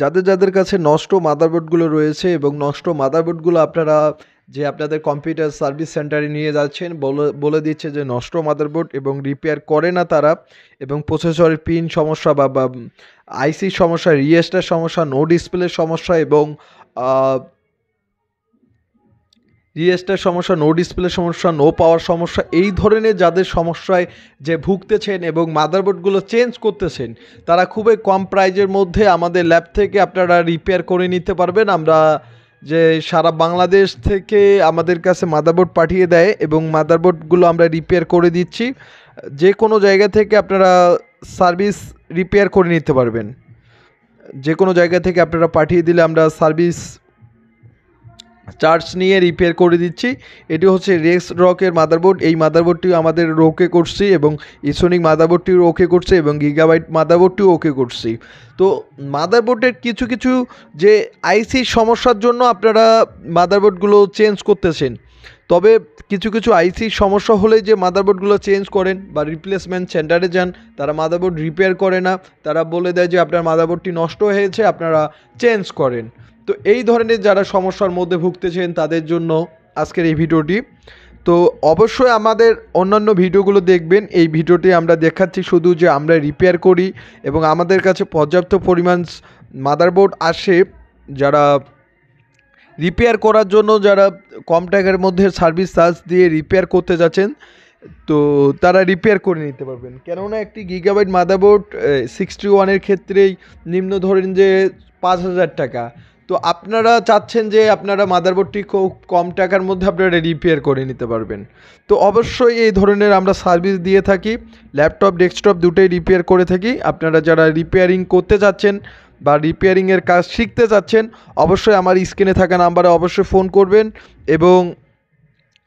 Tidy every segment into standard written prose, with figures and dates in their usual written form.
যাদের যাদের কাছে নষ্ট মাদারবোর্ডগুলো রয়েছে এবং নষ্ট মাদারবোর্ডগুলো আপনারা যে আপনাদের কম্পিউটার সার্ভিস সেন্টারে নিয়ে যাচ্ছেন, বলে দিচ্ছে যে নষ্ট মাদারবোর্ড এবং রিপেয়ার করে না তারা, এবং প্রসেসরের পিন সমস্যা বা আইসির সমস্যা, রিএসটার সমস্যা, নো ডিসপ্লের সমস্যা এবং রিএসটার সমস্যা, নো ডিসপ্লের সমস্যা, নো পাওয়ার সমস্যা, এই ধরনের যাদের সমস্যায় যে ভুগতেছেন এবং মাদারবোর্ডগুলো চেঞ্জ করতেছেন, তারা খুবই কম প্রাইজের মধ্যে আমাদের ল্যাব থেকে আপনারা রিপেয়ার করে নিতে পারবেন। আমরা যে সারা বাংলাদেশ থেকে আমাদের কাছে মাদারবোর্ড পাঠিয়ে দেয় এবং মাদারবোর্ডগুলো আমরা রিপেয়ার করে দিচ্ছি। যে কোনো জায়গা থেকে আপনারা সার্ভিস রিপেয়ার করে নিতে পারবেন। যে কোনো জায়গা থেকে আপনারা পাঠিয়ে দিলে আমরা সার্ভিস চার্জ নিয়ে রিপেয়ার করে দিচ্ছি। এটি হচ্ছে রেক্স রকের মাদারবোর্ড। এই মাদারবোর্ডটিও আমাদের ওকে করছি এবং ইসোনিক মাদারবোর্ডটিও ওকে করছে এবং গিগাবাইট মাদারবোর্ডটিও ওকে করছি। তো মাদারবোর্ডের কিছু কিছু যে আইসির সমস্যার জন্য আপনারা মাদারবোর্ডগুলো চেঞ্জ করতেছেন, তবে কিছু কিছু আইসির সমস্যা হলে যে মাদারবোর্ডগুলো চেঞ্জ করেন বা রিপ্লেসমেন্ট সেন্টারে যান, তারা মাদারবোর্ড রিপেয়ার করে না, তারা বলে দেয় যে আপনার মাদারবোর্ডটি নষ্ট হয়েছে, আপনারা চেঞ্জ করেন। তো এই ধরনের যারা সমস্যার মধ্যে ভুগতেছেন তাদের জন্য আজকের এই ভিডিওটি। তো অবশ্যই আমাদের অন্যান্য ভিডিওগুলো দেখবেন। এই ভিডিওটি আমরা দেখাচ্ছি শুধু যে আমরা রিপেয়ার করি এবং আমাদের কাছে পর্যাপ্ত পরিমাণ মাদারবোর্ড আসে। যারা রিপেয়ার করার জন্য, যারা কম টাকার মধ্যে সার্ভিস চার্জ দিয়ে রিপেয়ার করতে যাচ্ছেন, তো তারা রিপেয়ার করে নিতে পারবেন। কেননা একটি গিগাবাইট মাদারবোর্ড 61-এর ক্ষেত্রেই নিম্ন ধরেন যে 5,000 টাকা। তো আপনারা চাচ্ছেন যে আপনারা মাদারবোর্ডটি খুব কম টাকার মধ্যে আপনারা রিপেয়ার করে নিতে পারবেন। তো অবশ্যই এই ধরনের আমরা সার্ভিস দিয়ে থাকি, ল্যাপটপ ডেস্কটপ দুটোই রিপেয়ার করে থাকি। আপনারা যারা রিপেয়ারিং করতে চাচ্ছেন বা রিপেয়ারিংয়ের কাজ শিখতে চাচ্ছেন, অবশ্যই আমার স্ক্রিনে থাকা নাম্বারে অবশ্যই ফোন করবেন এবং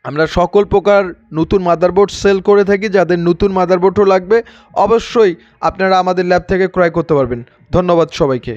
আমরা সকল প্রকার নতুন মাদারবোর্ড সেল করে থাকি। যাদের নতুন মাদারবোর্ডও লাগবে অবশ্যই আপনারা আমাদের ল্যাব থেকে ক্রয় করতে পারবেন। ধন্যবাদ সবাইকে।